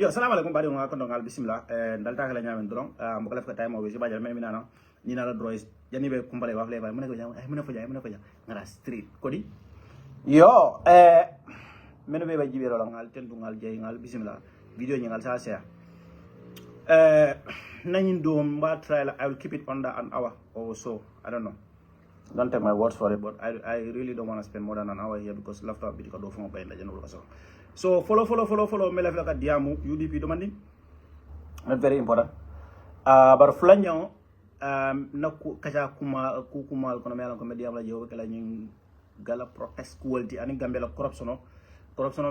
Yo, salam alaikum bari nga kondo ngal bismillah. Dalta kala nyamen dron. Mo ko lef ko time o be bajal men minana. Ni na la droit. Jani be kumbale wax le bay mu ne ko jam ay mu ne fa jam ngara street kodi. Yo, men be ba jibero la ngal tendu ngal jey ngal bismillah. Video ni ngal sa share. Nanin do mba trial I will keep it under an hour or so. I don't know. Don't take my words for it, but I really don't want to spend more than an hour here because laughter bit ko do fo bay la jeno ko so follow me la ka diamu UDP demanding not very important but flanyo na kaja kuma kono mela ko media la jobe kala nyin gala protest quality ani Gambia la corruption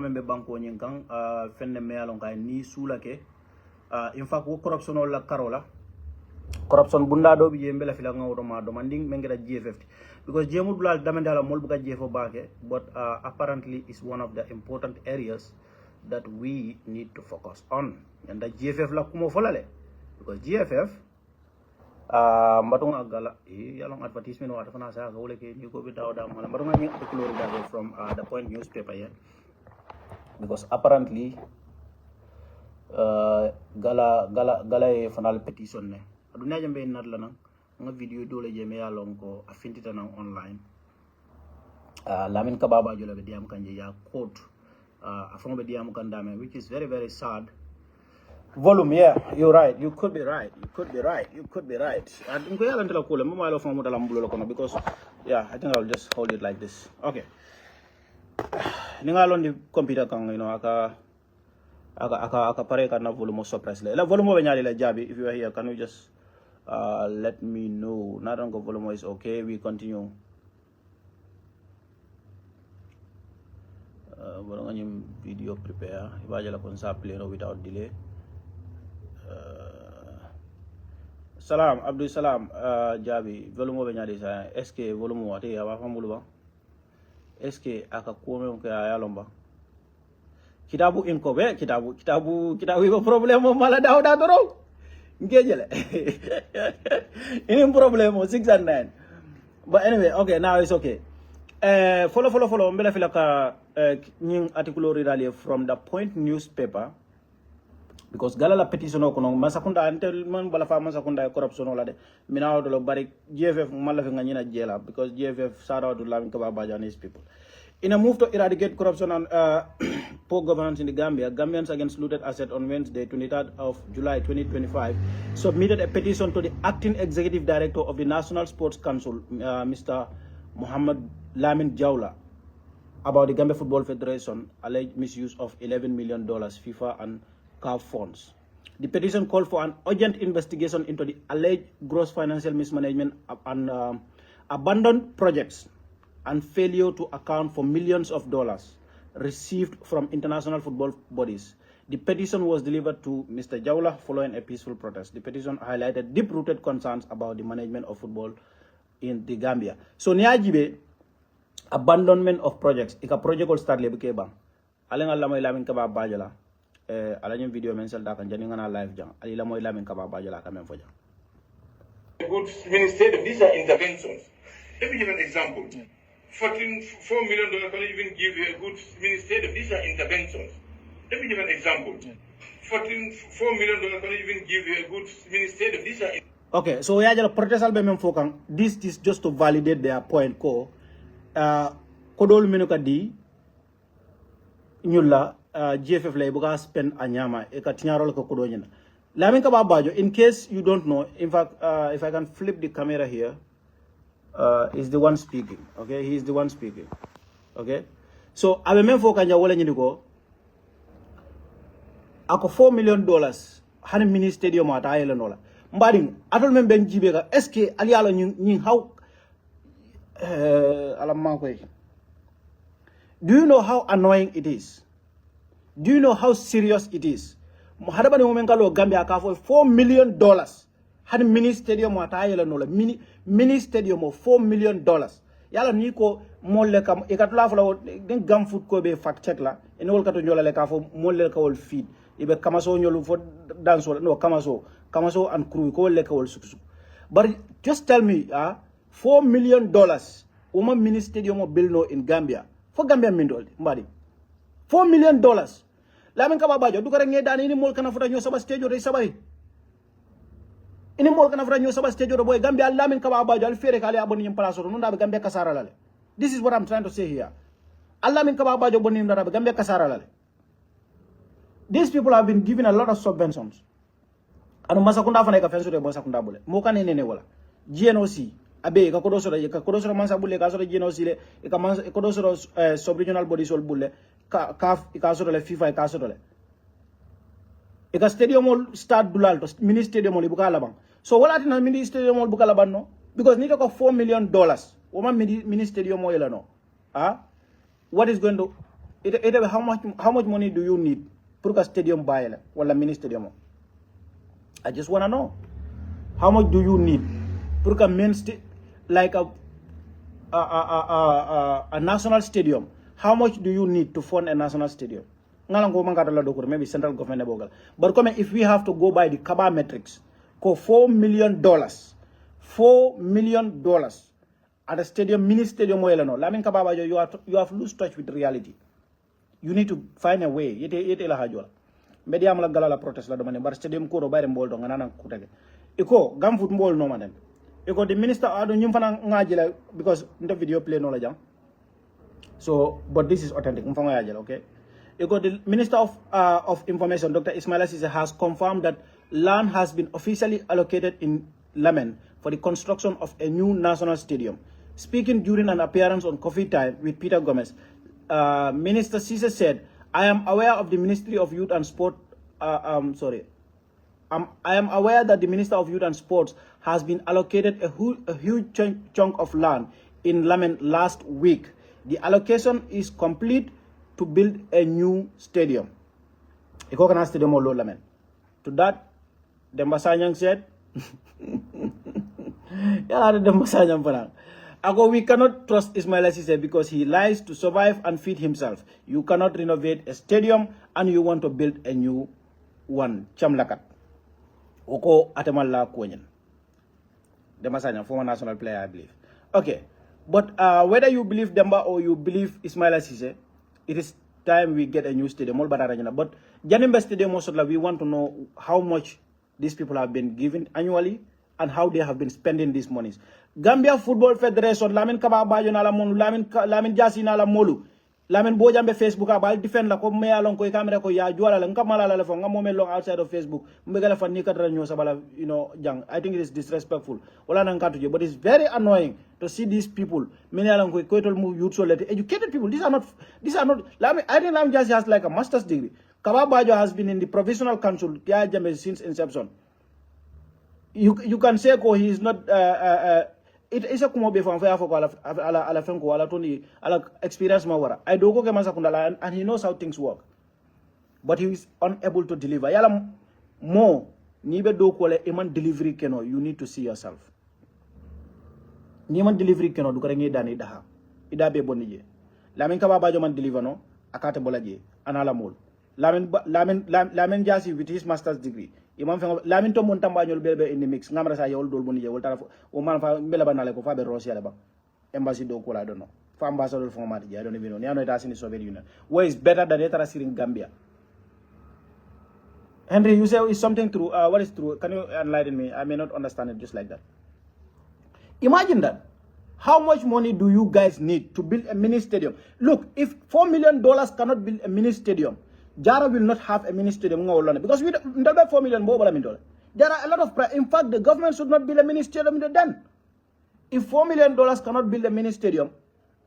membe banko nyin kan fenne mela ko ni sulake in fact wo corruption la karola corruption bunda do bi yembe la fila ngawdo ma demanding mengeda GFF because jemu dulal damendala mol buka GFO bake but apparently is one of the important areas that we need to focus on and the GFF la kumo folale because GFF matunga gala yalong advertisement wa tafana sa ko leke ni ko bitaw da mala matunga ni article from the Point newspaper here because apparently gala e fanal petition ne aduna jambe nadla nang nga video dole je me yalon ko afintita nang online lamin kababa jola be diam kanje ya quote afon be diam kandame which is very very sad volume yeah you're right you could be right and ko yalla ndela ko le mo malo fon mo dalam bulo ko no because yeah I think I'll just hold it like this okay ni ngalon di computer kan you know aka pare kan na volume suppress le la volume be nyali la jabi if you are here can you just let me know. Not on volume is okay. We continue. Video prepare. Ibajala konsa play without delay. Salam Abdul Salam Jabi volume be nyadi sa SK volume wate ya wa famulu ba SK aka kome ko ya lomba kitabu inko be kitabu ko problem mala dawda doro ngejele any problem 6 and 9 but anyway okay now it's okay follow mbele filaka nying article rirali from the Point newspaper because gala la petition ko no masakunda antel man bala fa masakunda corruption wala de minaw do lo bari GFF mala fi ngina jela because GFF sara do lamin ka ba Japanese people in a move to eradicate corruption and poor governance in the Gambia, Gambians Against Looted Assets on Wednesday, 23rd of July 2025, submitted a petition to the acting executive director of the National Sports Council, Mr. Muhammad Lamin Jawla, about the Gambia Football Federation alleged misuse of $11 million FIFA and CAF funds. The petition called for an urgent investigation into the alleged gross financial mismanagement and abandoned projects and failure to account for millions of dollars received from international football bodies. The petition was delivered to Mr. Jawla following a peaceful protest. The petition highlighted deep-rooted concerns about the management of football in the Gambia. So niajibe abandonment of projects. Ika project will start lebuke bang. Alang Allah mo ilamin ka ba bajala. Alang yung video mensal da kan jani nga na live jang. Alila mo ilamin ka ba bajala kamen fo jang. Good minister visa interventions. Let me give an example. $4 million can even give a good minister visa interventions. Let me give an example. $4 million can even give a good minister visa. Okay, so we are just protestal be memfokang. This is just to validate their point. Ko kodol menuka di nyula GFF lay buka spend anyama e ka tinyarol ko kodo nyina. Lamin ka babajo in case you don't know. In fact, if I can flip the camera here. Is the one speaking, okay? He is the one speaking, okay? So, I remember kanya wala nyiniko. Ako $4 million hani mini stadium ata ayela nola. Mbading atol membe njibe ka eske ali alo nyin how do you know how annoying it is? Do you know how serious it is? Hadaba ni momenkalo Gambia ka for $4 million. Had mini stadium atayela no la mini stadium of $4 million. Yala ni ko molle kam e katla fala den gam foot ko be fact check la en wol kato nyola le ka fo molle ka wol feed ibe kamaso nyolu fo dance no kamaso and crew ko le ka wol suksu. But just tell me $4 million uma mini stadium of build no in Gambia. For Gambia mindol mbadi. $4 million. lamin kaba bajo du ko rek ngedani ni mol kana futa nyo saba stage re sabari ini mol kana futa nyo saba stage do boy Gambia lamin kaba bajo al fere kale aboni nyim place do nda be Gambia kasara lale. This is what I'm trying to say here. Lamin kaba bajo boni nda be Gambia kasara lale. These people have been given a lot of subventions. Anu masakunda fana ka fenso de masakunda bole. Mo kan nene wala. GNOC abe ka kodosoro mansa bulle ka soro GNOC le ka mansa kodosoro sub regional body sol bulle ka ka soro le FIFA ka soro le. Eka stadium ol start dulal to mini stadium ol ibuka labang. So wala tina mini stadium ol buka laban no because nito ko $4 million. Woma mini stadium ol no. What is going to how much money do you need pour ka stadium buy la wala mini stadium? I just want to know how much do you need pour ka main like a national stadium? How much do you need to fund a national stadium? Maybe central government bogal. But come if we have to go by the Kaba metrics, $4 million, $4 million at a stadium, mini stadium, Lamin Kaba, you have lost touch with reality. You need to find a way. Media amala Gala protest la domane bar stadium ko do bayre mbol do ngana kutege. Iko gam football no manen. Iko the minister ado nyum fana ngajila because the video play no la jang. So but this is authentic. Mfanga yajela, okay? Iko the minister of information Dr. Ismaila Ceesay has confirmed that land has been officially allocated in Lamen for the construction of a new national stadium. Speaking during an appearance on Coffee Time with Peter Gomez, Minister Ceesay said, I am aware of the Ministry of Youth and Sport. I am aware that the Minister of Youth and Sports has been allocated a huge chunk of land in Lamen last week. The allocation is complete to build a new stadium. Iko stadium olo Lamen. To that, Demba Sanyang said, Demba Sanyang parang. We cannot trust Ismaila Ceesay because he lies to survive and feed himself. You cannot renovate a stadium and you want to build a new one. Chamlakat. Oko atemalla kwenyen. Demasanya, former national player, I believe. Okay. But whether you believe Demba or you believe Ismaila Ceesay, it is time we get a new stadium. But Janneh Stadium, we want to know how much these people have been given annually and how they have been spending these monies. Gambia Football Federation, Lamin Kaba Bajo na la monu, Lamin Jasi na la molu, Lamin Bojambe Facebook abal defend la ko me alon ko camera ko ya juala la nkamala la fo ngamo long outside of Facebook. Mbegala fa ni kadra nyo sabala jang. I think it is disrespectful. Wala nang katu but it's very annoying to see these people. Many alon ko tol mu youth so let educated people. These are not Lamin, I think Lamin Jasi has like a master's degree. Kaba Bajo has been in the provisional council Jammeh since inception. You can say he is not it is a kumobe from fair for ala fenko ala toni ala experience mawara. I do go kemasa kundala and he knows how things work. But he is unable to deliver. Yala more nibe do kwale iman delivery keno, you need to see yourself. Niman delivery keno du karenge dani daha. Ida be bonije. Lamin Kaba Bajo man deliver no akate bolaje anala mol. Lamin Jasi with his master's degree. Imam fengo Lamin to montamba nyol belbe in the mix ngamra sa yol dol bonije wol tarafo o man fa mbela banale ko fa be rosia le ba embassy do ko la don't know fa ambassador format I don't even know niano ita sini Soviet Union where is better than etara sirin Gambia. Henry, you say is something true. What is true? Can you enlighten me? I may not understand it just like that. Imagine that. How much money do you guys need to build a mini stadium? Look, if $4 million cannot build a mini stadium, Jara will not have a mini stadium because we don't have $4 million. There are a lot of in fact, the government should not build a mini stadium then. If $4 million cannot build a mini stadium,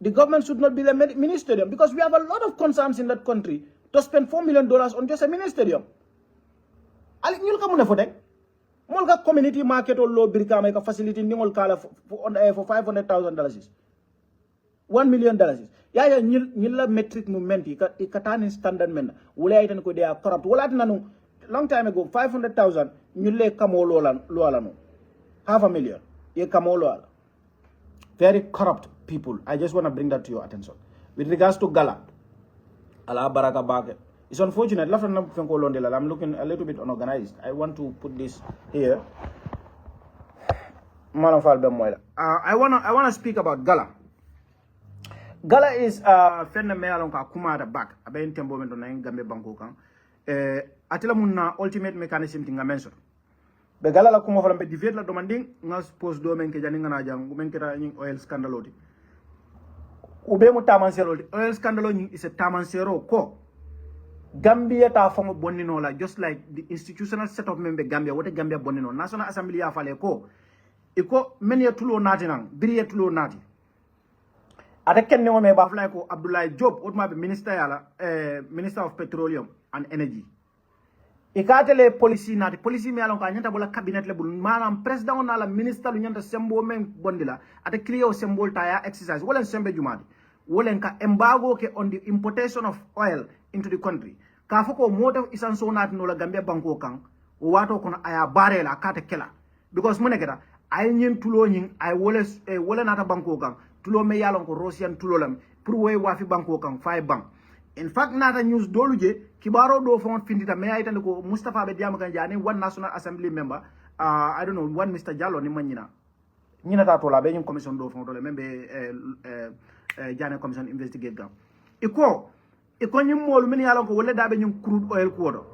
the government should not build a mini stadium because we have a lot of concerns in that country to spend $4 million on just a mini stadium. Molga community market or low birka make a facility nimol kala for $500,000. $1 million. Yeah, nila metric movement ikatani standard men. Wule itan ko they are corrupt. Wala nanu long time ago 500,000 nile kamolo loalano. $500,000. Ye kamolo. Very corrupt people. I just want to bring that to your attention. With regards to Gala, ala baraka bake. It's unfortunate. I'm looking a little bit unorganized. I want to put this here. I wanna speak about Gala. Gala is phenomenal on Kumada back. Aben tembo mento na Gambia Bankokan. atela munna ultimate mechanism tinga mention be Gala la kuma fala be divide la demanding nga suppose do men ke jani ngana jang men ke ta ñing oil scandal oti ube mu tamansero oil scandal ñing is a tamansero ko Gambia ta famo bonnino la just like the institutional setup membe Gambia wote Gambia bonnino National Assembly ya fale ko iko men ya tulo nati nan biri ya tulo nati ata ken ne me ba fala ko Abdoulie Jobe otma be minister yala minister of petroleum and energy ikatele policy nati policy mi alon ko nyanta bola cabinet le bul manam president on la minister lu nyanta sembo men bondila ata clio symbol ta ya exercise wala sembe jumadi wala ka embargo ke on the importation of oil into the country ka foko moto isan so nati no la Gambia banko kan o wato kono aya barela kata kela because mo neketa ay nyin tulo nyin ay wala nata banko kan tulo me yalon ko Russian tulo lam pour way wafi banko kan fay bank in fact nata news doluje kibaro do fon findita me ay tan ko Mustafa be diam kan jani one National Assembly member I don't know one Mr. Jallo ni manyina nyina ta to la be nyum commission do fon to le membe Janneh Commission investigate gam iko nyim molu min yalon ko wala dabe nyum crude oil ko do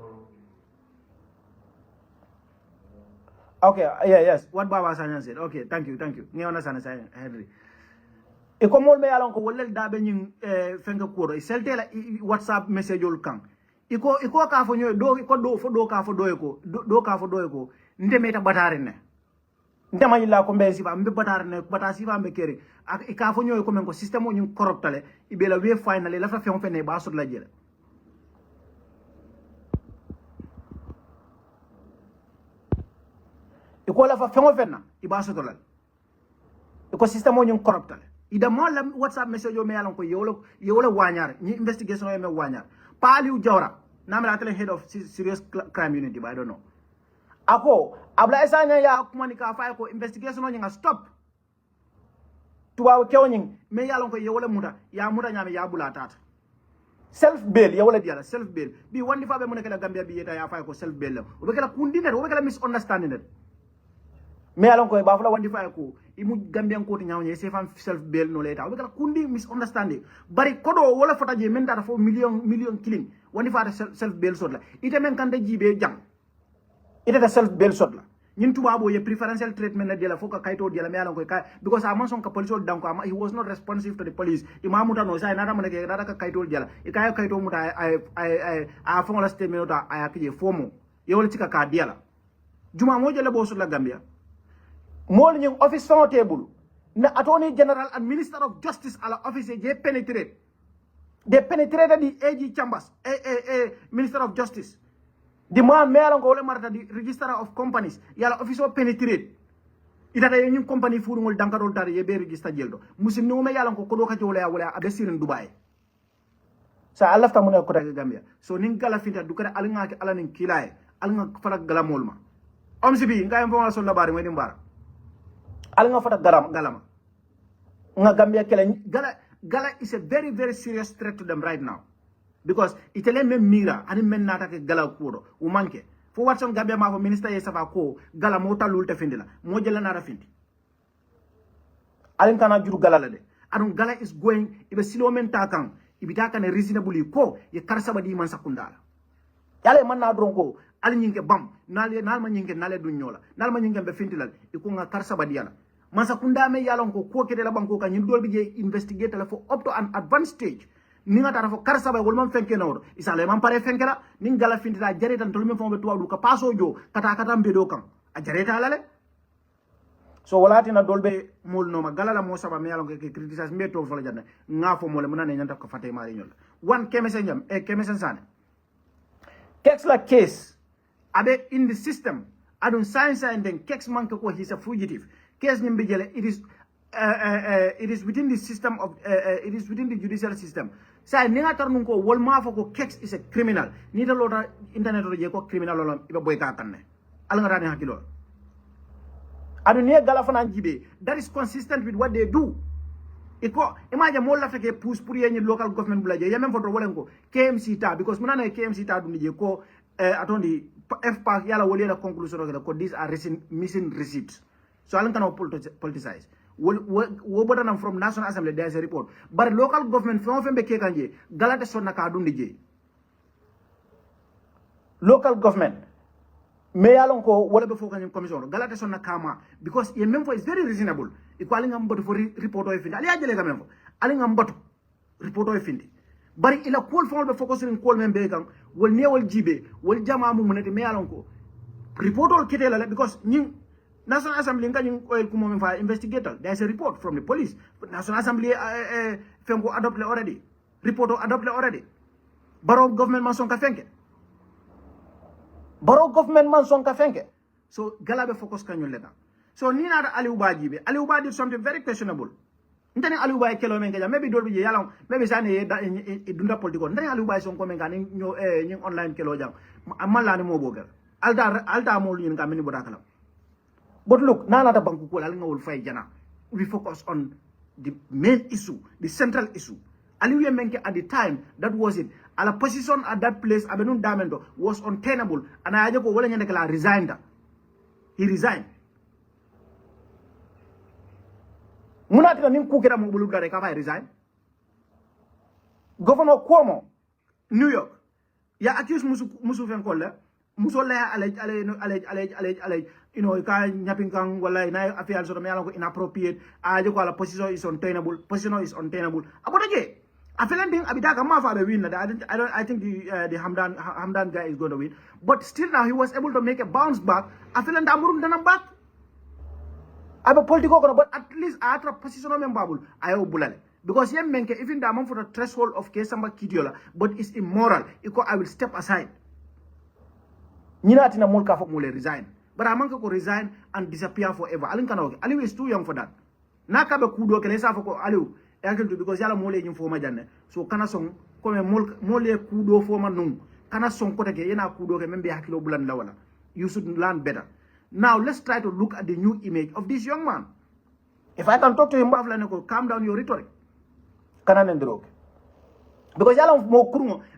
okay yes what Baba Sanyang said okay thank you ni ona sana Henry iko mol me yalon ko wala dabe nyum fenga ko do seltela WhatsApp message ol kan iko ka fo nyoy do ko do fo do ka fo do ko do ka fo do ko ndemeta batare ne ndema yilla ko mbe sifa mbe batare ne bata sifa mbe kere ak ka fo nyoy ko men ko système o ñu corruptale ibela we finally la fa fe on fene ba sot la jela iko la fa fe on fenna iba sot la iko système o ñu corruptale ida mo la WhatsApp message o me yalon ko yewlo wañar ñi investigation o me wañar pa Alieu Jawra namela tele head of serious crime unit I don't know ako abla esanya ya kumani ka fa ko investigation o nga stop tuwa kewning me yalon ko yewole muta ya muta nyame ya bula tata self bail yewole diala self bail bi wandi fa be mun kala Gambia bi yeta ya fa ko self bail o be kala kundine o be kala misunderstanding net me yalon ko ba fula wandi fa ko imu Gambian ko nyawne se fam self bail no leta o be kala kundi misunderstanding bari kodo wala fota je men data fo million killing wandi fa self bail sot la ite men kan de jibe jang ite da self bail sot la ñin tubabo ye preferential treatment la de la foka kayto de la me alon ko kay because a man son ka police danko he was not responsive to the police imamu ta no sai nada man ke nada ka kayto de la e kay kayto muta a fon la steme nota ay akje fomo yewol ci ka de la juma mo jele bo sur la Gambia mol ñing office fon table na attorney general and minister of justice ala office je penetrate they penetrated the AG chambers minister of justice the man melan ko wala marta di register of companies yala office o penetrate ita day ñu company fu ngol dankadol tar ye be register jeldo musim no me yalan ko do ka jole ya wala abe sirin Dubai sa Allah ta mun ko ta Gambia so nin gala finta du kare alanga ki alanin kilaye alanga fara gala molma om sibi nga en fo so la bari ngadi mbara alanga fata galama nga Gambia kele gala is a very very serious threat to them right now because itele même mira ani men nata ke Gala kudo u manke fo watson Gambia ma fo minister ye safa ko Gala mo talul te findila mo jela na rafindi alin kana juru Gala la de adun Gala is going ibe silo men takan ibita kan reasonably ko ye karsaba di man sakundala yale man na dron ko alin nyinge bam nal ma nyinge nale du nyola nal ma nyinge be findilal iko nga karsaba di yala man sakunda me yalon ko kede la banko kan nyindol bi je investigate la fo up to an advanced stage ni nga tara fo karsaba wol man fenke nawdo isale man pare fenkela ni Gala findita jaretan to men fo be tuwadu ka paso jo kata mbe do kan a jareta lale so walati na dolbe mol no ma Gala la mo saba me yalon ke criticize me to fo la janna nga fo mo le munane nyanta ko fatay mari nyol wan kemesen jam kemesen sane Kexx la case abe in the system adun science and then Kexx man ko he's a fugitive case nimbe jele it is within the system of it is within the judicial system sa ni nga tar nun ko wol ma fa ko Kexx is a criminal ni da lota internet ro je ko criminal lolom ibe boy ka kanne al nga rani hakilo adu ni Gala fana jibe that is consistent with what they do iko imagine mo la feke push pour yenyi local government bula je yamem foto wolen ko KMC ta because munana KMC ta du je ko atondi FPAC yala woli la conclusion ko these are missing receipts so alan kana politicize wo botanam from National Assembly there is a report but local government from fembe ke kanje Gala de sonna ka dundi je local government me yalon ko wala be fo kanyum commission galata sonna kama because ye même fo is very reasonable equal ngam boto for report o findi ali ajele gamem fo ali ngam boto report o findi bari ila kol fo be focus in kol men be kan wol newol jibe wol jama mu munete me yalon ko report o kitela because ñing National Assembly ngani oil kumo fa investigator. There's a report from the police. But National Assembly fengo adopted already. Report adopted already. Barrow government man son ka fenke. Barrow government man son ka fenke. So Gala be focus kanyo leta. So ni na Alieu Bajibe. Alieu Ba did something very questionable. Ntani Alieu Ba kelo men kaja maybe dolbi yalang maybe sane dunda politiko. Ntani Alieu Ba son ko men kan ñi online kelo jang. Amala ni mo bogal. Alta mo lu ñin ka meni bodakalam. But look, nana da banku ko alinga wol fay jana. We focus on the main issue, the central issue. Alieu Menke at the time, that was it. Ala position at that place, Abenun Damendo, was untenable. And I ko wala nyane kala resigned. He resigned. Muna tina nim kukera mo bulu dare ka resign. Governor Cuomo, New York, ya accuse musu fen kolle. Muso la alej you know ka nyaping kang wala na affaire so me ko inappropriate aje ko la position is untenable abodaje afelen ding abida ka ma fa be win I think the Hamdan guy is going to win, but still now he was able to make a bounce back afelen damurun dana back aba politico kono, but at least atra position o membabul ayo bulale because yem menke even the amount for the threshold of case samba kidiola, but it's immoral iko I will step aside. Nina tina mulka fok mule resign. But amanka ko resign and disappear forever. Alin kana okay. Alieu is too young for that. Naka be kudo kele sa foko Alieu. Yakil to because yala mole nyim foma janne. So kana song kome mole kudo foma nung. Kana song kote ke yena kudo ke membe hakilo bulan lawala. You should learn better. Now let's try to look at the new image of this young man. If I can talk to him, calm down your rhetoric. Kana nendro. Because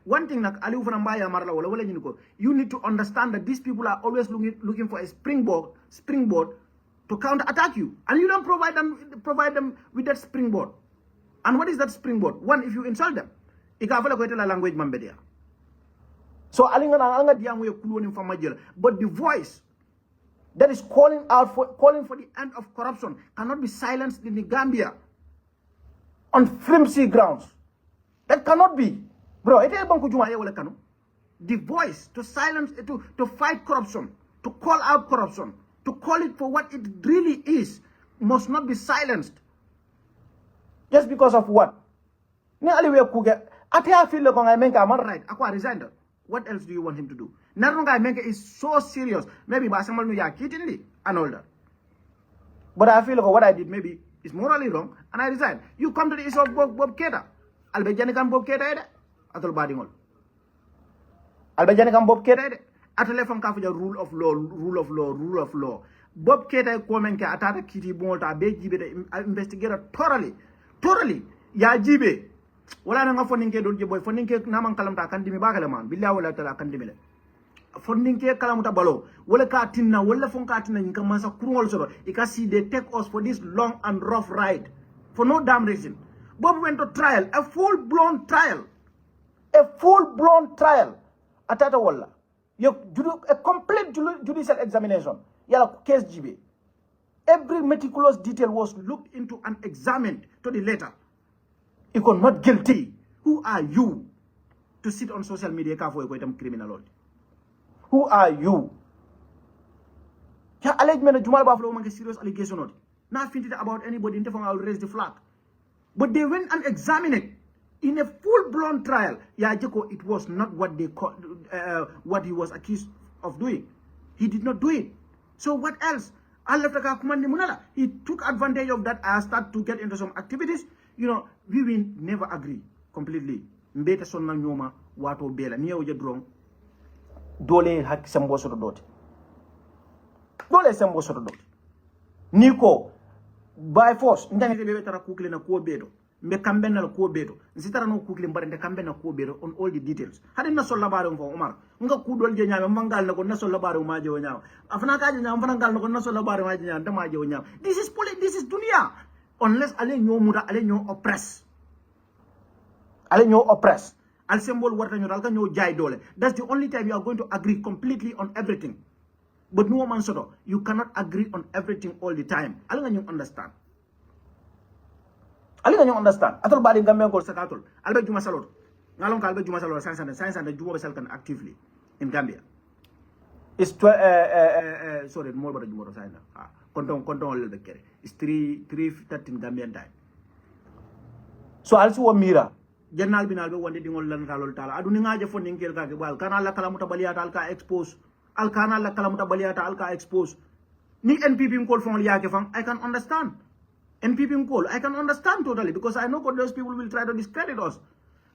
one thing that Alieu Fanambaya Marla wala nyiniko, you need to understand that these people are always looking for a springboard to counter attack you, and you don't provide them with that springboard. And what is that springboard? One, if you insult them, ikafala ko itela language mambedia. So alingana diamu ye kuloni famajel, but the voice that is calling for the end of corruption cannot be silenced in the Gambia on flimsy grounds. That cannot be. Bro, the voice to silence, to fight corruption, to call out corruption, to call it for what it really is, must not be silenced. Just because of what? I feel like I'm right. I resigned. What else do you want him to do? Narunga is so serious. Maybe Basamal Nuya kittily and all that. But I feel like what I did maybe is morally wrong and I resigned. You come to the issue of Bob Keita. Albejani kam Bob Keita ede atol badingol albejani kam Bob Keita ede atole fam ka fuja rule of law Bob Keita ko men ke atata kiti bolta be jibe de investigator thoroughly ya jibe wala na foninke don jiboy foninke naman kalamta kandimi bagale man billahi wala tala kandimi le foninke kalamuta balo wala ka tinna wala fon ka tinna ngam masa kurngol soro ikasi they take us for this long and rough ride for no damn reason. Bob went to trial, a full-blown trial. Atata walla. A complete judicial examination. Yala case GB. Every meticulous detail was looked into and examined to the letter. You are not guilty. Who are you to sit on social media for a criminal? Who are you? Ya alleged Jumal Buffalo make a serious allegation. Nothing about anybody. I will raise the flag. But they went and examined it in a full-blown trial. Yajiko, it was not what they what he was accused of doing. He did not do it. So what else? He took advantage of that and started to get into some activities. You know, we will never agree completely. Mbeta sonna nyoma wato bela niya uja drong dole hak sembo soto doti. Dole sembo soto doti. Niko by force ndani be tara kukle na ko bedo mbe kambe na ko bedo nsitara no kukle mbarende kambe na ko bedo on all the details hadi na solla bare ko Omar nga kudol je nyaama mangal na ko na solla bare ma je nyaama afana ka je nyaama fanangal na ko na solla bare ma je nyaama dama je nyaama this is dunia unless ale nyo muda ale nyo oppress al symbol warta nyo dal ka nyo jay dole. That's the only time you are going to agree completely on everything. But no man soto, you cannot agree on everything all the time. Alinga nyo understand. Alinga nyo understand. Atol badi Gambia ko sakatol. Albe juma salot. Ngalon ka albe juma salot science and juma besal kan actively in Gambia. It's sorry, more about juma science. Konton lel be kere. It's 3:13 Gambian time. So also wa mira. Jannal binal be wonde dingol lan talol tala. Adu ni ngaje fon ngel ka ke bal kana la kala mutabaliata al ka expose. Al kana la kala mutabaliata al ka expose. Ni NPP call fon liake fam, I can understand. NPP call, I can understand totally because I know those people will try to discredit us.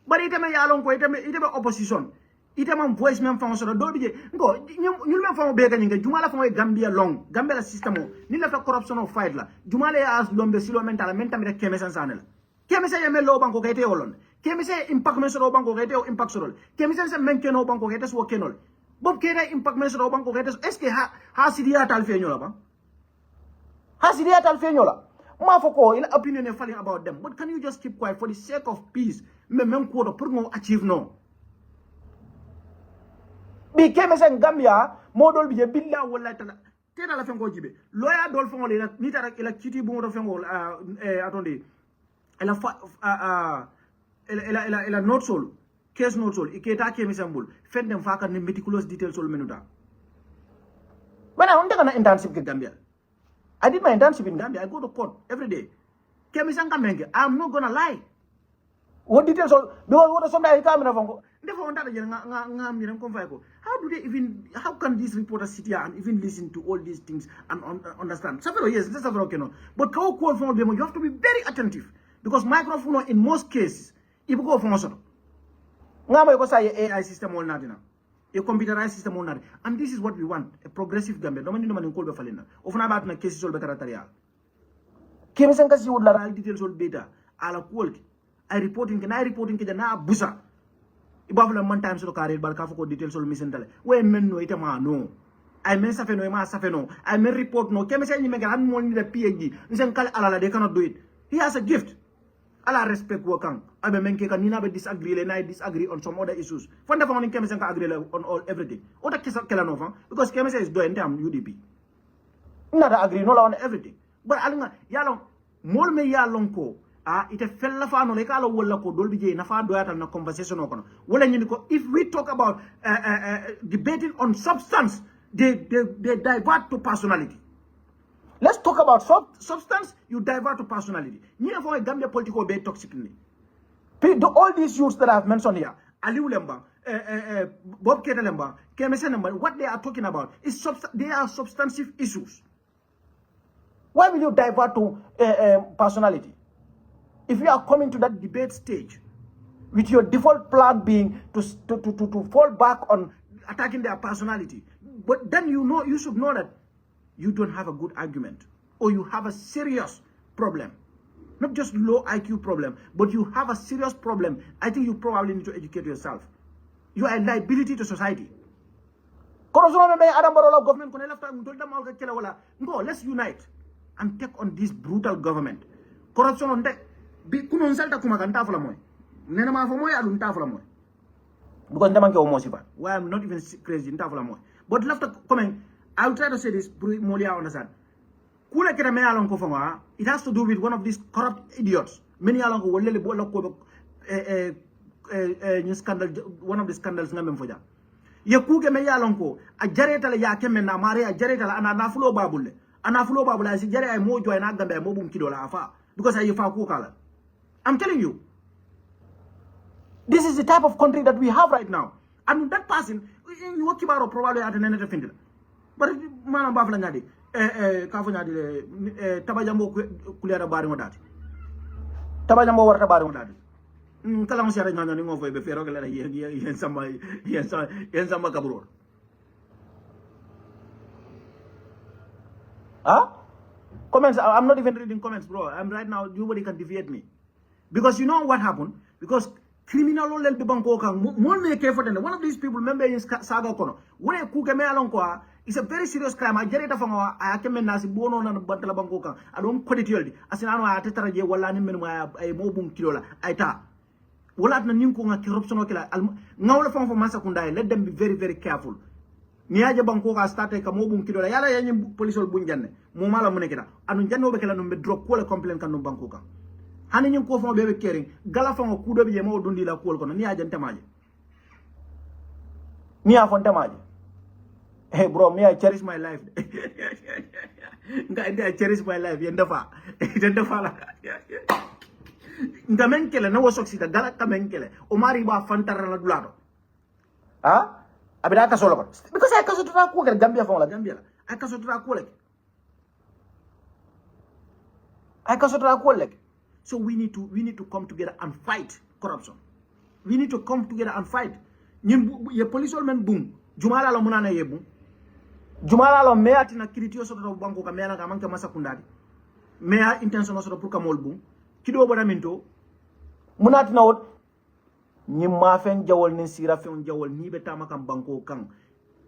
But iteme yalon ko iteme opposition. Iteme voice men fam so do bije ngo ñul men fam be gagne jumala fam Gambia long Gambia la system ni la corruption of fight la jumala as lombe silo mental mentam rek keme sansanela keme se yeme lo banko kayte wolon keme se impact men so banko kayte o impact so keme se men keno banko kayte so kenol bob kene impact men so banko kayte est ce que ha sidia tal feñola ba ha sidia tal feñola ma foko ila opinion is falling about them, but can you just keep quiet for the sake of peace? Men ko do pour ngo achieve no. Bi keme sen Gambia modol bi je billa wala tala tena la fengo jibe loya dol fengo le ni tara ila kiti bu mo fengo attendez ila not sol case not sol iketa keme sambul fendem faka ne meticulous details sol menuda bana on daga na internship ke Gambia. I did my internship in Gambia. I go to court every day. I'm not gonna lie. What details? Because what sometimes come from how do they even? How can these reporters sit here and even listen to all these things and understand? Yes, that's okay, no. But you have to be very attentive because microphone in most cases, if you go from us, AI system all nadina. A computerized system on that. And this is what we want, a progressive Gambia. No man in Kolbe Falina. Often about na cases all better. Kemisan kasi would la details all beta. Ala quality. I reporting ke na busa. Ibavla man times to carry balkafo details all missing tale. When men no itama no. I men safeno ma safeno. I men report no. Kemisan you make an money the PhD. Nisen kal ala they cannot do it. He has a gift. Ala respect workang. Abe menke kan nina be disagree and I disagree on some other issues. Fanda fawni Kemisen ka agree on all everything. Oda kisa kela no because Kemisen is doing them UDP. Nada agree no on everything. But alunga yalong mol me yalong ko ite fella fa no le kala wala ko dolbi je na fa doyata na conversation o kono. Wala nyini ko if we talk about debating on substance they divert to personality. Let's talk about substance, you divert to personality. You for a Gambia political be toxic. All these youths that I've mentioned here, Alieu Lemba, Bob Keita Lemba, Kemese Lemba, what they are talking about is they are substantive issues. Why will you divert to personality? If you are coming to that debate stage, with your default plan being to fall back on attacking their personality, but then you should know that you don't have a good argument or you have a serious problem. Not just low IQ problem, but you have a serious problem. I think you probably need to educate yourself. You are a liability to society. Adama Barrow government, let's unite and take on this brutal government. Corruption on deck. Because why I'm not even crazy in Tafla. But after comment, I'll try to say this, Molia understand. It has to do with one of these corrupt idiots. Many along scandal, one of the scandals namen foja. Yakuke me yalonko, a jaretale ya kemena mare a jaretala and anafulo babule. Anafulo babula is jare I mojo and agamba mobum kidola afa. Because I fa kukala. I'm telling you. This is the type of country that we have right now. And that person, you work about probably at an end of but man bafla ngadi kafunya dile tabajambo kuliara bari modati tabajambo warta bari modati kala mo siara ngana ngo fo be fero gala yen sama kaburo comments. I'm not even reading comments, bro. I'm right now, nobody can deviate me because you know what happened. Because criminal law be banko kan mon me ke foten one of these people member in saga kono wone ku ke me alon ko it's a very serious crime a jareta fango a kemme nasi bono na batala banko kan adon koditi yoldi asinano a tetara je wala ni men ay mo bum kilo la ayta wala na nin ko nga corruption o kila ngawla fon fo masa kunda let them be very very careful ni aja banko ka starte ka mo bun kido la yala yanyi police bun janne mo mala mun kida anu janno be kala no be drop ko le complain kan no banko ka hani nyin ko fon be kering gala fon ko do be mo dondi la ko ni aja ntamaje ni afon tamaje hey bro me I cherish my life I cherish my life yenda fa la ngamenkele na wosoksita dala kamenkele omari ba fantara la dulado abida ka solo because I kaso tra ko Gambia fon la Gambia I kaso tra ko lek so we need to come together and fight corruption. We need to come together and fight ñim ye police men boom jumala la munana yebu jumala la meati na kiritio so do banko ka mena ka manka masakundadi mea intention so pour ka mol boom kido boda minto munati na wot ñim ma fen jawol ni sira fen jawol ni be tamaka banko kan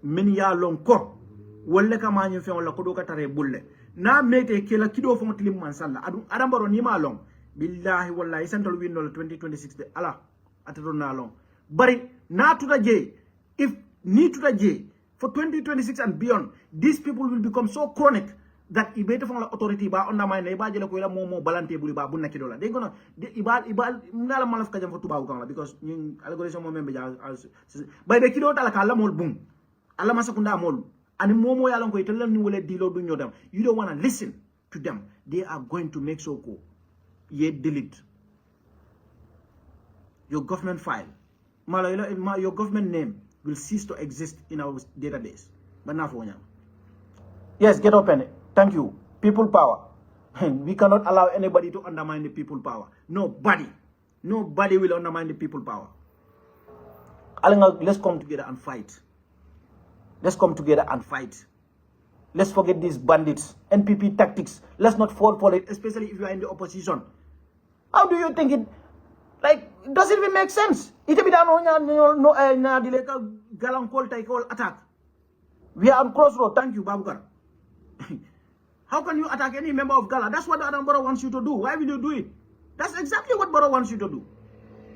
min ya lon ko wolle ka ma ñim fen wala ko do ka tare bulle na mete kela kido fo tilim man salla adu Adama Barrow ni ma long billahi wallahi santal winol 2026 de ala atado na long bari na tuta je if need tuta je for 2026 and beyond these people will become so chronic that ibete fon la authority ba on may ne ba jele ko la momo balante buli ba bu nakki dola de gono de ibal ngala malaf ka jam fo tuba ko la because ñing algorithm mo membe ja bay be kido tala ka la mol bum alla masakunda mol ani momo yalla ko itel ni wala dilo du ñodam you don't want to listen to them. They are going to make so cool ye delete your government file your government name will cease to exist in our database. Yes, get open. Thank you. People power. We cannot allow anybody to undermine the people power. Nobody will undermine the people power. Let's come together and fight. Let's forget these bandits, NPP tactics. Let's not fall for it, especially if you are in the opposition. How do you think it? Does it even make sense? Ite bidano na dileka galang call attack. We are on crossroad. Thank you, Babukar. How can you attack any member of Gala? That's what Adama Barrow wants you to do. Why will you do it? That's exactly what Barrow wants you to do.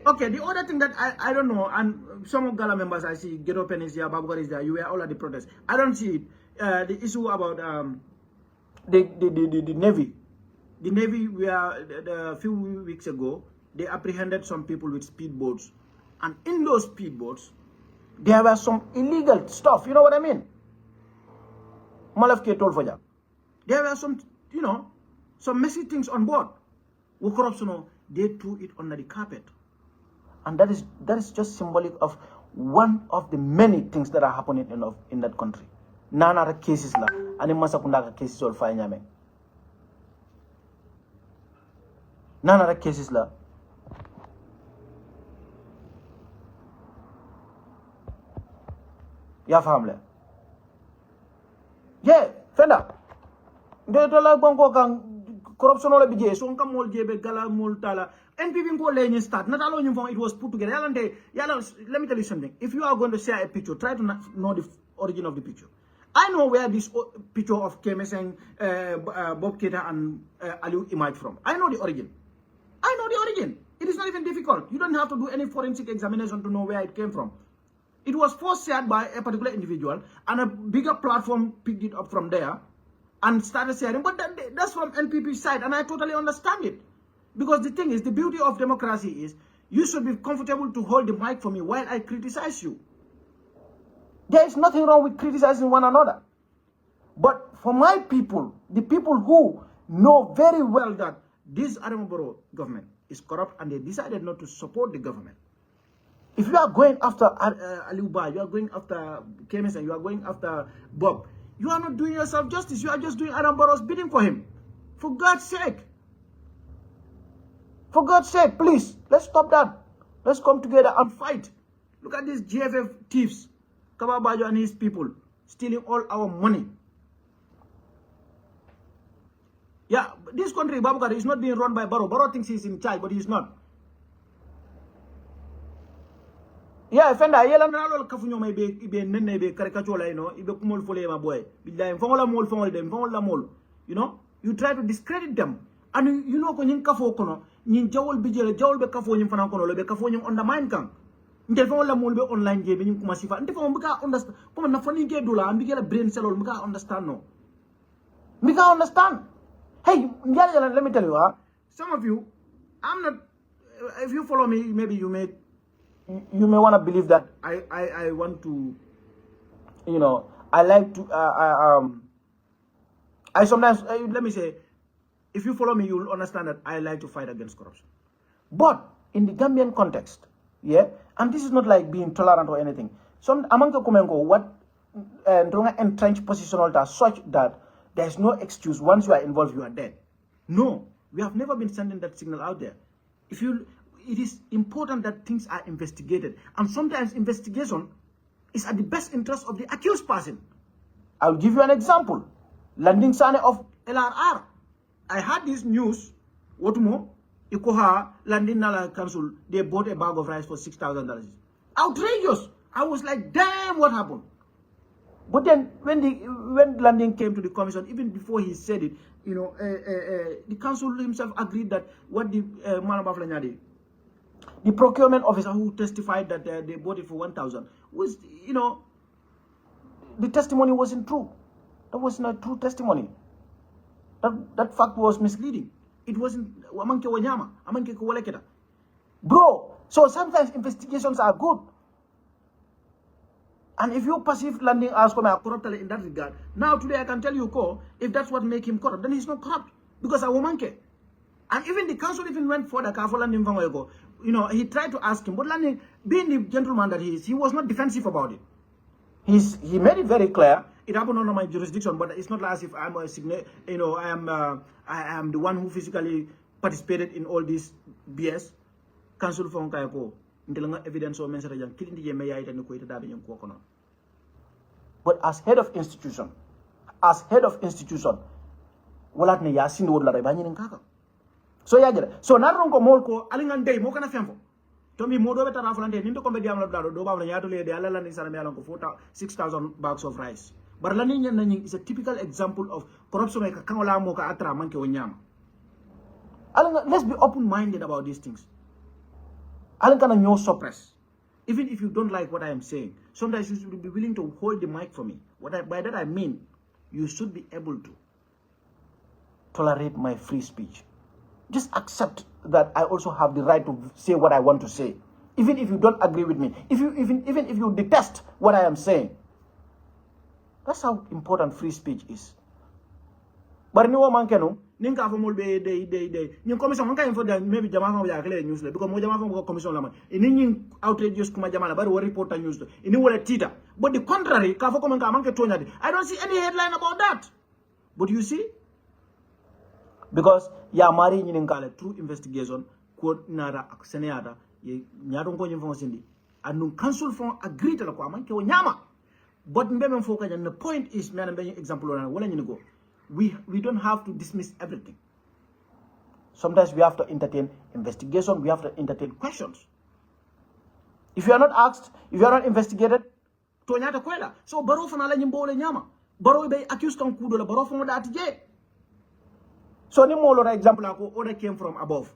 Okay, the other thing that I don't know, and some of Gala members I see, Get Open is there, Babukar is there, you were all at the protest. I don't see it. The issue about the Navy. The Navy, a few weeks ago, they apprehended some people with speedboats. And in those speedboats, there were some illegal stuff. You know what I mean? Malafke told for you. There were some, some messy things on board. Corruption, they threw it under the carpet. And that is just symbolic of one of the many things that are happening in that country. Nana cases la, ani masakunda cases all fine nyame. Nana cases la. Ya family. Yeah, fenda. De la banko kan corruption wala bije so kam mol jebe Gala mol tala NPP ko le ni start natalo ñu fon it was put together yalla let me tell you something. If you are going to share a picture, try to know the origin of the picture. I know where this picture of Kexx Sanneh, Bob Keita and Alieu emerged from. I know the origin. It is not even difficult. You don't have to do any forensic examination to know where it came from. It was first shared by a particular individual, and a bigger platform picked it up from there and started sharing. But that's from NPP's side, and I totally understand it. Because the thing is, the beauty of democracy is, you should be comfortable to hold the mic for me while I criticize you. There is nothing wrong with criticizing one another. But for my people, the people who know very well that this Adama Barrow government is corrupt and they decided not to support the government. If you are going after Alieu, you are going after Kexx Sanneh, you are going after Bob, you are not doing yourself justice. You are just doing Adama Barrow's bidding for him. For God's sake. For God's sake, please, let's stop that. Let's come together and fight. Look at these GFF thieves. Kababajo and his people stealing all our money. Yeah, this country, Babukar, is not being run by Barrow. Barrow thinks he's in charge, but he's not. Yeah, Fenda, yela nalo kafunyo may be nene be caricature, ibe kumol fole ma boy. Billahi fongola mol dem, fongola mol. You try to discredit them. And you know konyin kafo kono, ñin jawol bi jele jawol be kafo ñim fana kono lo be kafo ñim undermine kan ndel fa wala mol be online je be ñim kuma sifa ndel fa mo ka understand comme na fani ke dula ambi ke la brain celol mo ka understand no mi ka understand hey let me tell you some of you I'm not if you follow me maybe you may want to believe that I want to I like to I sometimes let me say if you follow me you will understand that I like to fight against corruption, but in the Gambian context, yeah, and this is not like being tolerant or anything. Some among the Kumengo, what entrenched positional that such that there is no excuse. Once you are involved, you are dead. No, we have never been sending that signal out there. It is important that things are investigated, and sometimes investigation is at the best interest of the accused person. I'll give you an example. Landing Sanneh of LRR. I had this news. What more? Ikoha Landing Nala Council, they bought a bag of rice for $6,000. Outrageous. I was like, damn, what happened? But then when Landing came to the commission, even before he said it, the council himself agreed that what the the procurement officer who testified that they bought it for 1,000 was, the testimony wasn't true. That was not true testimony. That fact was misleading. It wasn't amanke wanyama, amanke kuwalekeda. Bro, so sometimes investigations are good. And if you perceive Landing as corrupt in that regard, now today I can tell you, if that's what make him corrupt, then he's not corrupt. Because I womanke. And even the council even went further, he tried to ask him, but Landing, being the gentleman that he is, he was not defensive about it. He made it very clear. It happened under my jurisdiction, but it's not as if I'm I am the one who physically participated in all this BS. Council for Kayako, evidence or message killing the Jammeh and Keita Dabi and Kokono. But as head of institution, walat ne yasin wod la rebani nkaka. So yajere. So narongo molko alingan day mo kana femfo. Tomi modo beta rafulante nindo kombe diam la blado do babla nyato le de ala la ni sala melan ko 6,000 bags of rice. But la ni is a typical example of corruption like kangola mo ka atra manke wonyama. Let's be open-minded about these things. Alankana no suppress. Even if you don't like what I am saying, sometimes you should be willing to hold the mic for me. By that I mean, you should be able to tolerate my free speech. Just accept that I also have the right to say what I want to say. Even if you don't agree with me, even if you detest what I am saying. That's how important free speech is. But no man can ninka fo molbe day ñin commission on kay fo da maybe jama ko ya kale news le because mo jama ko commission la man ñin outrageous kuma jama la bari wo reporter news le ini wala tita, but the contrary ka fo ko man ka man ke toñade. I don't see any headline about that. But you see, because ya mari ñin kala true investigation ko nara ak seneata ye ñato ko ñin fo sindi and council fo agree to la ko man ke wo ñama. But mbem fo ka the point is man be example wala ñin go. We don't have to dismiss everything. Sometimes we have to entertain investigation, we have to entertain questions. If you are not asked, if you are not investigated, so Barrow fanala nyimbo nyama. Barrow be accused kan kudo la Barrow famo dati je. So ni molo na example ako order came from above.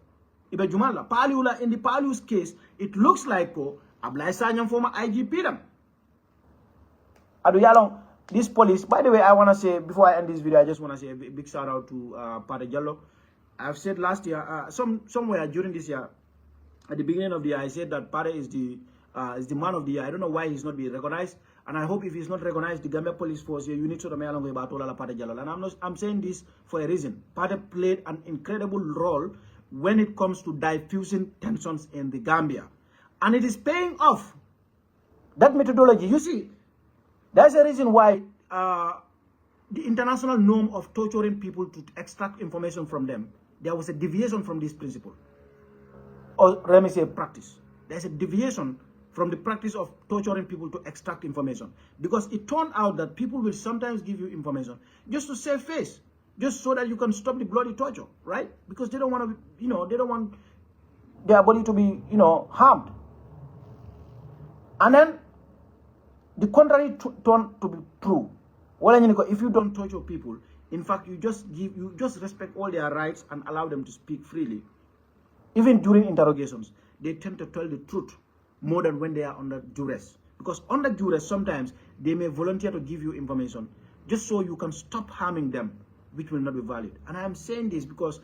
Ibe jumala Paliula in the Paliu's case, it looks like Abdoulie Sanyang former IGP them. Adu yalong this police, by the way, I want to say, before I end this video, I just want to say a big shout out to Pate Jallo. I've said last year, somewhere during this year, at the beginning of the year, I said that Pate is the man of the year. I don't know why he's not being recognized, and I hope if he's not recognized, the Gambia Police Force, you need to remain along with Pate Jallo. And I'm saying this for a reason. Pate played an incredible role when it comes to diffusing tensions in the Gambia, and it is paying off. That methodology, you see. That's the reason why the international norm of torturing people to extract information from them, there was a deviation from this principle. Or let me say practice. There's a deviation from the practice of torturing people to extract information. Because it turned out that people will sometimes give you information just to save face. Just so that you can stop the bloody torture, right? Because they don't want to, they don't want their body to be, harmed. And then the contrary turned to be true. If you don't torture people, in fact, you just respect all their rights and allow them to speak freely. Even during interrogations, they tend to tell the truth more than when they are under duress. Because under duress, sometimes they may volunteer to give you information just so you can stop harming them, which will not be valid. And I am saying this because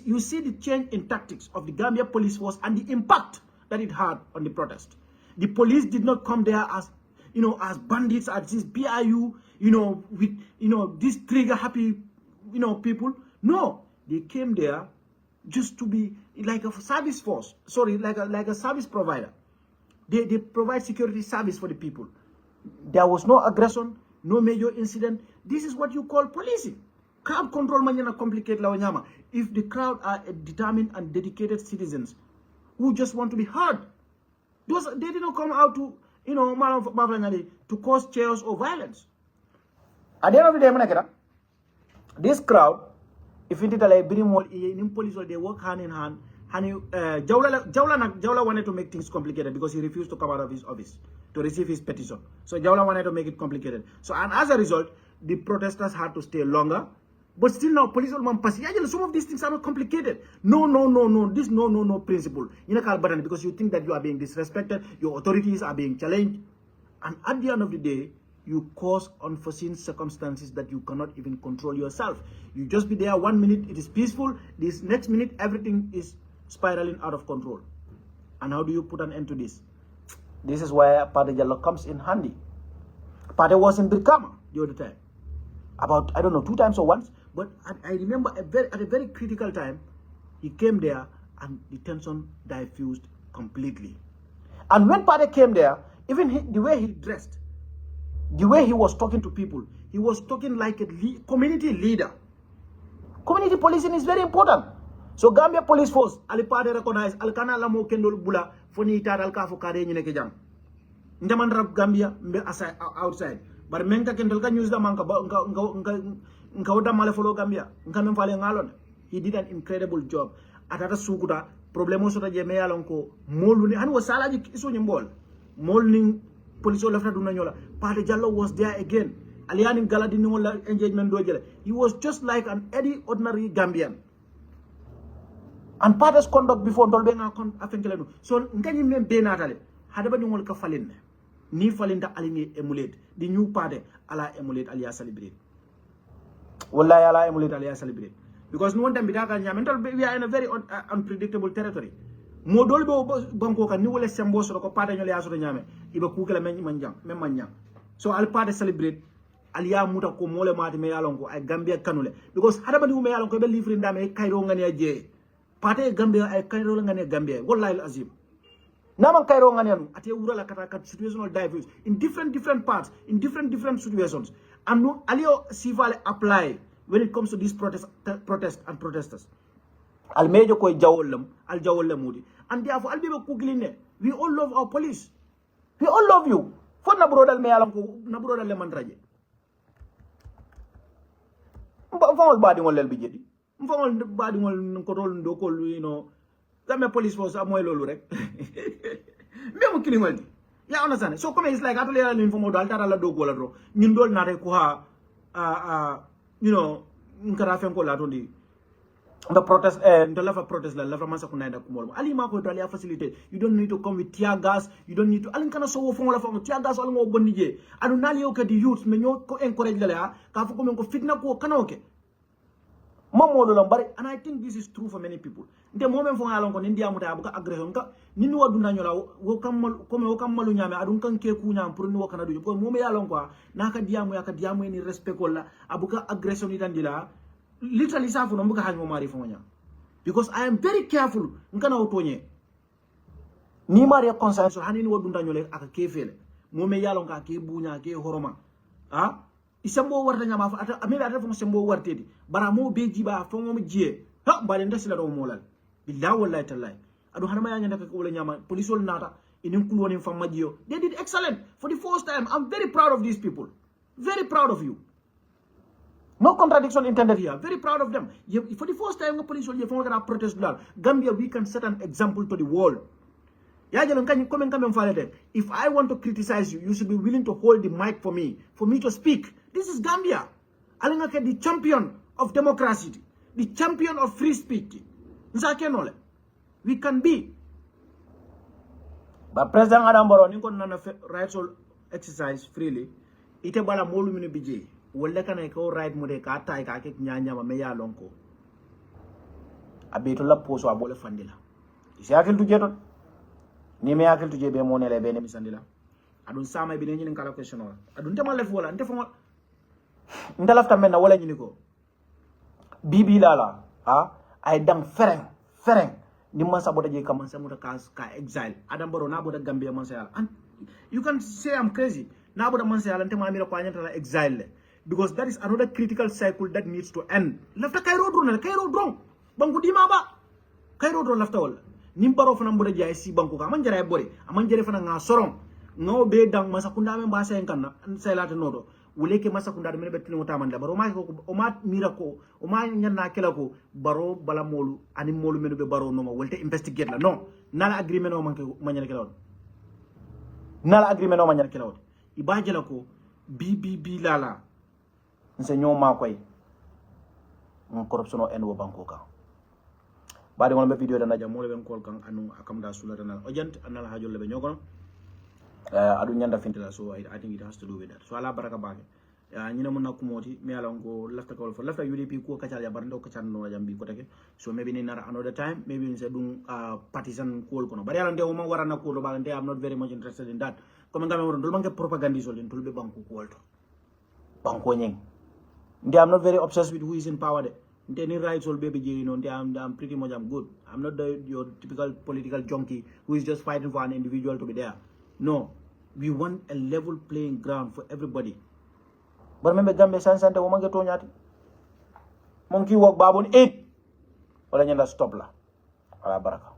you see the change in tactics of the Gambia police force and the impact that it had on the protest. The police did not come there as, as bandits, as this BIU, with, these trigger-happy, people. No, they came there just to be like a service force. Sorry, like a service provider. They provide security service for the people. There was no aggression, no major incident. This is what you call policing. Crowd control manana complicate la wanyama. If the crowd are determined and dedicated citizens who just want to be heard, they did not come out to, to cause chaos or violence. At the end of the day, this crowd, if it is a police or they work hand in hand, Jawla wanted to make things complicated because he refused to come out of his office to receive his petition. So Jawla wanted to make it complicated. So, and as a result, the protesters had to stay longer. But still now, police will pass. Some of these things are not complicated. No. This no principle. Because you think that you are being disrespected, your authorities are being challenged. And at the end of the day, you cause unforeseen circumstances that you cannot even control yourself. You just be there 1 minute, it is peaceful. This next minute, everything is spiraling out of control. And how do you put an end to this? This is where Pate Jallow comes in handy. Pate was in Brikama the other time. About, I don't know, 2 times or once. But I remember at a very critical time, he came there and the tension diffused completely. And when Pate came there, even the way he dressed, the way he was talking to people, he was talking like a community leader. Community policing is very important. So Gambia Police Force, alipade recognize alkana la mo kendol bula foni tar alka fo kare nyine ke jang. Ndaman rap Gambia mbe outside. Bar menka kendol ka news da manka nka oda male follow Gambia. Nka men fale ngalon. He did an incredible job. Atata sukuta problemo sota je me yalon ko molu ni han wo salaji iso nyimbol. Mol ning police lafta duna nyola. Pate Jallow was there again. Aliani Gala di ngola engagement do jele. He was just like an any ordinary Gambian. And Pate's conduct before Dolbenga Afenkelenu. So Nkany men be natale. Hadaba ni ngol ka falin. Ni falinta alingi emulate. The new Pate ala emulate alia celebrate. Wallahi ala emulate alia celebrate. Because no one time bidaka nyamental we are in a very unpredictable territory. Modol bo banko ka ni wala sembo so ko Pate nyole aso nyame. Iba kukela men manjang. So al Pate celebrate alia muta ko mole mati me yalonko ay Gambia kanule. Because hadaba ni me yalonko be livre ndame kayro ngani aje. Pate Gambia ay Cairo ngane Gambia wallahi azim naman Cairo ngane ate wura la kata situational diverse in different parts in different situations and no Alieu civil apply when it comes to these protest and protesters al mejo koy jawollam al jawollam mudi and therefore al bebe kugline we all love our police, we all love you for na brodal me yalam ko na brodal le man raje mba badi ngol lel bi jedi mfamol badi ngol ko rol ndo ko Gambia Police Force amoy lolu rek même kini ngol ya understand so comme it's like atole la info dal tara la dogo la ro ñun dol na rek ko ha nkara fen ko la to di the protest the lava protest la mansa ko nayda ko mol ali ma ko dal ya facilité you don't need to come with tear gas, you don't need to alin kana so wo fon la fon tear gas wala ngo bonni je adu nali yo ka di youth me ñoo ko encourage la ya ka fu ko men ko fitna ko kanoke. And I think this is true for many people. The moment for along on India muta abuka aggression ka nini waduna nyola wo kammalu nyame adun kan ke ku nyam pour ni wo kanadu ko mo me yalon ko naka diamu ni respect wala abuka aggression ni dandila literally safu no buka hanyo mari fo nya because I am very careful ngana otonye ni mari conscience hanini wadunda nyole aka ke fele mo me yalon ka ke bunya ke horoma isambo warta nyama fa ata amebe ata fo sembo wartedi bara mo be jiba fo mo jie ha bale ndasila do molal billahi wallahi tallahi adu hanama ya nyanda ko wala nyama police wol nata inin kulwoni fam majio they did excellent for the first time. I'm very proud of these people, very proud of you, no contradiction intended here, very proud of them. For the first time police wol ye fo ngara protest dal Gambia we can set an example to the world. If I want to criticize you, you should be willing to hold the mic for me to speak. This is Gambia. The champion of democracy, the champion of free speech. we can be. But President Adama Barrow ni kon nana rights exercise freely ite bala molu minu bije wolle kana ko right mo de ka tay ka ke nyanya ma me ya lonko abeto la poso abole fandila isi akil tu jeton ni me akil tu jebe mo ne le be ne misandila adun sama bi ne nyin kala question wala adun tema lef wala nte fo ndalafta men na wala nyini ko bibi lala ha ay dang fereng ni masa boda je kaman sa muta ka exile Adama Barrow na boda Gambia man sa and you can say I'm crazy na boda man sa ante ma mira ko anyanta la exile because that is another critical cycle that needs to end lafta kayro drone bangu dima ba kayro drone lafta wala nim Barrow fana boda jay si banku ka man jara bore aman jere fana nga sorong no be dang masa kunda men ba sa en kanna say lata nodo wuleke masa kunda men betti mo tamanda Barrow ma ko o ma mira ko o ma nyanna kela ko Barrow bala molu ani molu menu be Barrow no ma wolte investigate la non nala agreement o manke manyal kela nala agreement o manyal kela ibaje la ko bi lala nse nyoma koy corruption o en wo banko ka bade won be video dana jam mo le ben kol kan anu akam da sulata na ojant anal hajol le be nyokono adu nyanda fintela so I think it has to do with that so ala baraka bage ñina mo nakumoti mi ala ko lafta ko fo lafta UDP ko kacal ya barndo kacal no jambi ko take so maybe ni nara another time maybe in dum partisan ko kono bari ala ndew mo warana ko do ba nde I'm not very much interested in that comme ngam won dol manke propagandiste len tulbe banku ko wolto banko nyeng nde I'm not very obsessed with who is in power de nde ni rights all baby jeri no nde I'm pretty much I'm good I'm not your typical political junkie who is just fighting for an individual to be there. No, we want a level playing ground for everybody. But remember, Gambia Sante woman get on yet. Monkey walk babon 8. Wala nyanda stop la. Ala baraka.